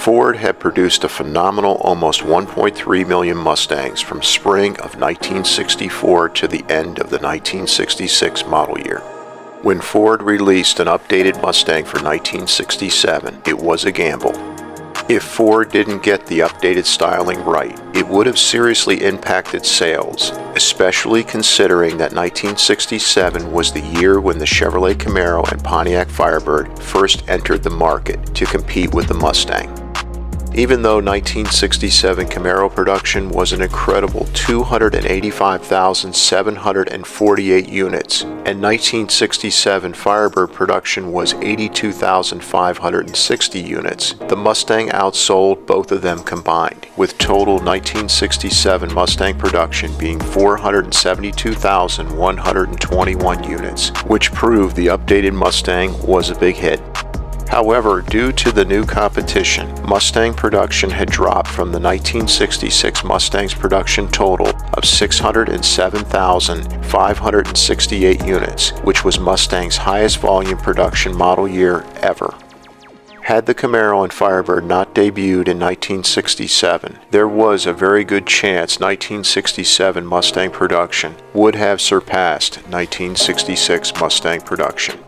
Ford had produced a phenomenal almost 1.3 million Mustangs from spring of 1964 to the end of the 1966 model year. When Ford released an updated Mustang for 1967, it was a gamble. If Ford didn't get the updated styling right, it would have seriously impacted sales, especially considering that 1967 was the year when the Chevrolet Camaro and Pontiac Firebird first entered the market to compete with the Mustang. Even though 1967 Camaro production was an incredible 285,748 units, and 1967 Firebird production was 82,560 units, the Mustang outsold both of them combined, with total 1967 Mustang production being 472,121 units, which proved the updated Mustang was a big hit. However, due to the new competition, Mustang production had dropped from the 1966 Mustang's production total of 607,568 units, which was Mustang's highest volume production model year ever. Had the Camaro and Firebird not debuted in 1967, there was a very good chance 1967 Mustang production would have surpassed 1966 Mustang production.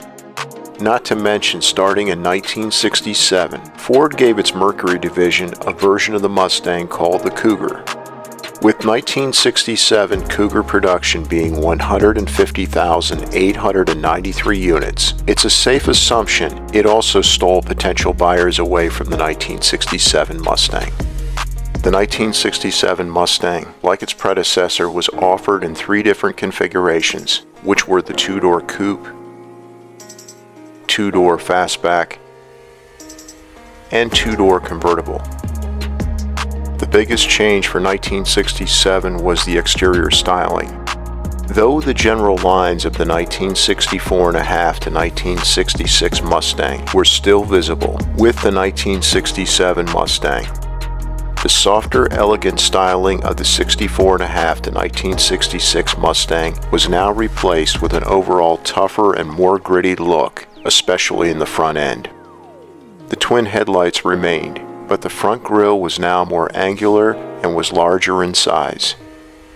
Not to mention, starting in 1967, Ford gave its Mercury division a version of the Mustang called the Cougar. With 1967 Cougar production being 150,893 units, it's a safe assumption it also stole potential buyers away from the 1967 Mustang. The 1967 Mustang, like its predecessor, was offered in 3 different configurations, which were the 2-door coupe, 2-door fastback, and 2-door convertible. The biggest change for 1967 was the exterior styling. Though the general lines of the 1964 and a half to 1966 Mustang were still visible with the 1967 Mustang, the softer, elegant styling of the 64 and a half to 1966 Mustang was now replaced with an overall tougher and more gritty look, especially in the front end. The twin headlights remained, but the front grille was now more angular and was larger in size.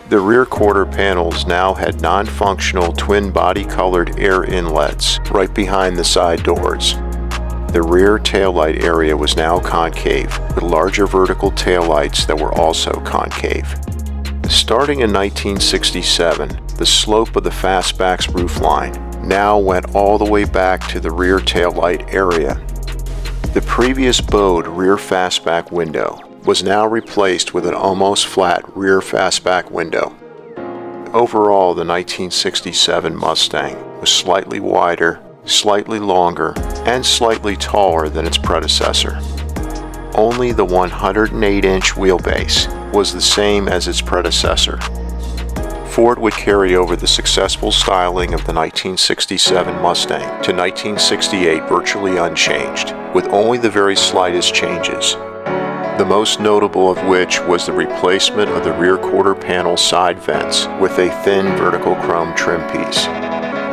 The rear quarter panels now had non-functional twin body-colored air inlets right behind the side doors. The rear taillight area was now concave, with larger vertical taillights that were also concave. Starting in 1967, the slope of the fastback's roofline now went all the way back to the rear taillight area. The previous bowed rear fastback window was now replaced with an almost flat rear fastback window. Overall, the 1967 Mustang was slightly wider, slightly longer, and slightly taller than its predecessor. Only the 108-inch wheelbase was the same as its predecessor. Ford would carry over the successful styling of the 1967 Mustang to 1968 virtually unchanged, with only the very slightest changes. The most notable of which was the replacement of the rear quarter panel side vents with a thin vertical chrome trim piece.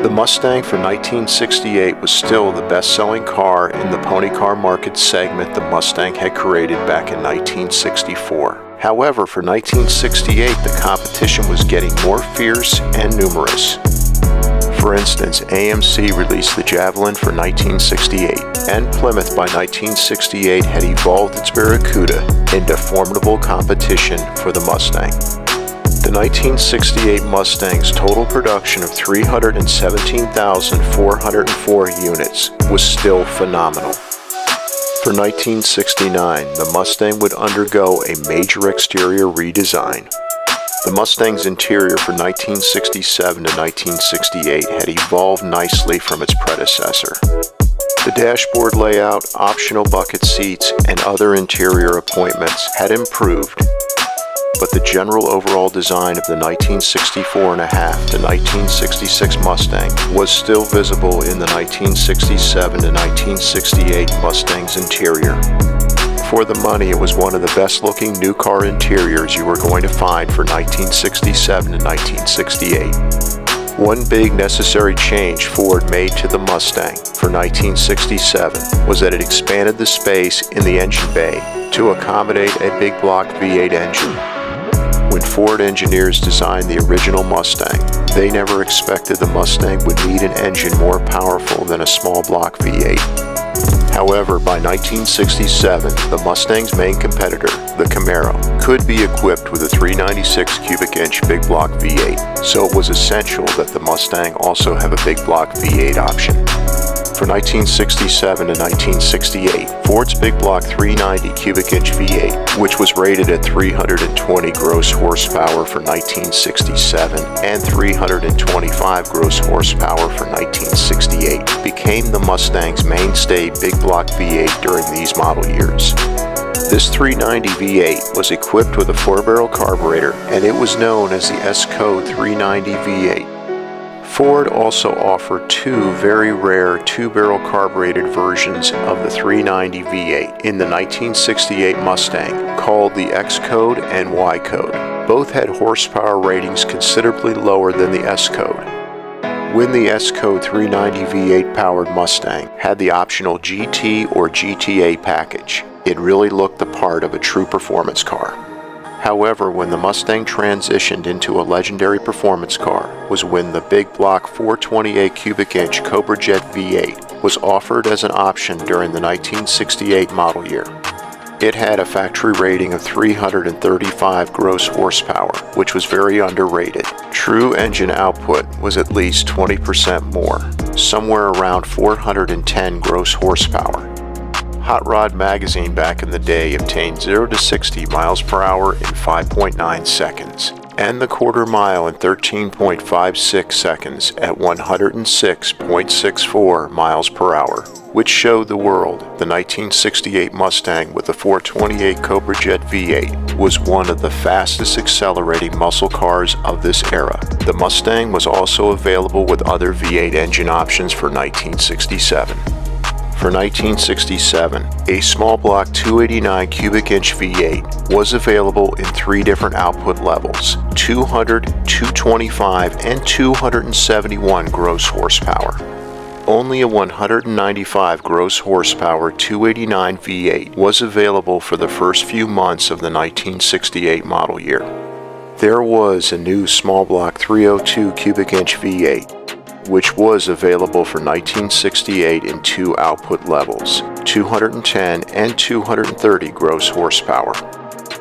The Mustang for 1968 was still the best-selling car in the pony car market segment the Mustang had created back in 1964. However, for 1968, the competition was getting more fierce and numerous. For instance, AMC released the Javelin for 1968, and Plymouth by 1968 had evolved its Barracuda into formidable competition for the Mustang. The 1968 Mustang's total production of 317,404 units was still phenomenal. For 1969, the Mustang would undergo a major exterior redesign. The Mustang's interior for 1967 to 1968 had evolved nicely from its predecessor. The dashboard layout, optional bucket seats, and other interior appointments had improved, but the general overall design of the 1964 and a half to 1966 Mustang was still visible in the 1967 to 1968 Mustang's interior. For the money, it was one of the best looking new car interiors you were going to find for 1967 to 1968. One big necessary change Ford made to the Mustang for 1967 was that it expanded the space in the engine bay to accommodate a big block V8 engine. When Ford engineers designed the original Mustang, they never expected the Mustang would need an engine more powerful than a small block V8. However, by 1967, the Mustang's main competitor, the Camaro, could be equipped with a 396 cubic inch big block V8, so it was essential that the Mustang also have a big block V8 option. For 1967 to 1968, Ford's big block 390 cubic inch V8, which was rated at 320 gross horsepower for 1967 and 325 gross horsepower for 1968, became the Mustang's mainstay big block V8 during these model years. This 390 V8 was equipped with a 4-barrel carburetor, and it was known as the S-Code 390 V8. Ford also offered two very rare 2-barrel carbureted versions of the 390 V8 in the 1968 Mustang, called the X-Code and Y-Code. Both had horsepower ratings considerably lower than the S-Code. When the S-Code 390 V8 powered Mustang had the optional GT or GTA package, it really looked the part of a true performance car. However, when the Mustang transitioned into a legendary performance car was when the big block 428 cubic inch Cobra Jet V8 was offered as an option during the 1968 model year. It had a factory rating of 335 gross horsepower, which was very underrated. True engine output was at least 20% more, somewhere around 410 gross horsepower. Hot Rod magazine back in the day obtained 0 to 60 miles per hour in 5.9 seconds, and the quarter mile in 13.56 seconds at 106.64 miles per hour, which showed the world the 1968 Mustang with the 428 Cobra Jet V8 was one of the fastest accelerating muscle cars of this era. The Mustang was also available with other V8 engine options for 1967. For 1967, a small block 289 cubic inch V8 was available in 3 different output levels: 200, 225, and 271 gross horsepower. Only a 195 gross horsepower 289 V8 was available for the first few months of the 1968 model year. There was a new small block 302 cubic inch V8, which was available for 1968 in 2 output levels, 210 and 230 gross horsepower.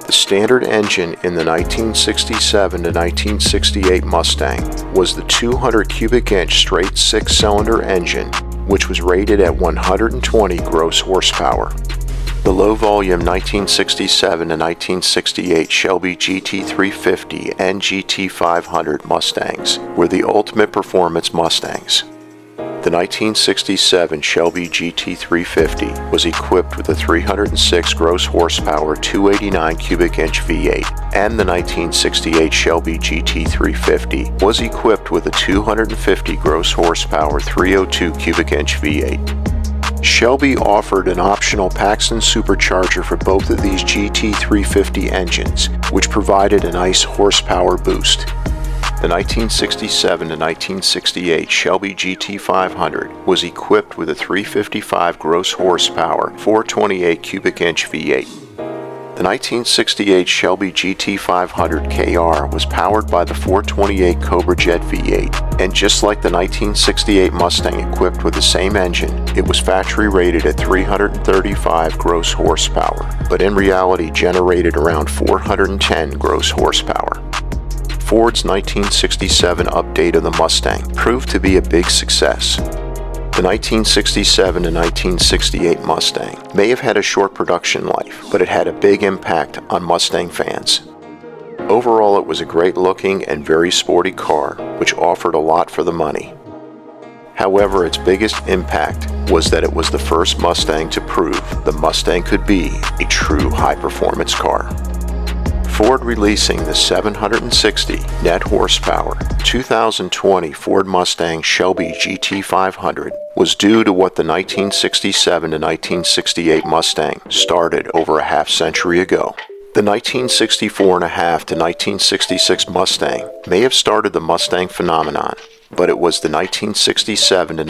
The standard engine in the 1967 to 1968 Mustang was the 200 cubic inch straight 6-cylinder engine, which was rated at 120 gross horsepower. The low-volume 1967 to 1968 Shelby GT350 and GT500 Mustangs were the ultimate performance Mustangs. The 1967 Shelby GT350 was equipped with a 306 gross horsepower 289 cubic inch V8, and the 1968 Shelby GT350 was equipped with a 250 gross horsepower 302 cubic inch V8. Shelby offered an optional Paxton supercharger for both of these GT350 engines, which provided a nice horsepower boost. The 1967 to 1968 Shelby GT500 was equipped with a 355 gross horsepower 428 cubic inch V8. The 1968 Shelby GT500 KR was powered by the 428 Cobra Jet V8, and just like the 1968 Mustang equipped with the same engine, it was factory rated at 335 gross horsepower, but in reality generated around 410 gross horsepower. Ford's 1967 update of the Mustang proved to be a big success. The 1967 to 1968 Mustang may have had a short production life, but it had a big impact on Mustang fans. Overall, it was a great looking and very sporty car, which offered a lot for the money. However, its biggest impact was that it was the first Mustang to prove the Mustang could be a true high-performance car. Ford releasing the 760 net horsepower 2020 Ford Mustang Shelby GT500 was due to what the 1967 to 1968 Mustang started over a half-century ago. The 1964.5 to 1966 Mustang may have started the Mustang phenomenon, but it was the 1967 to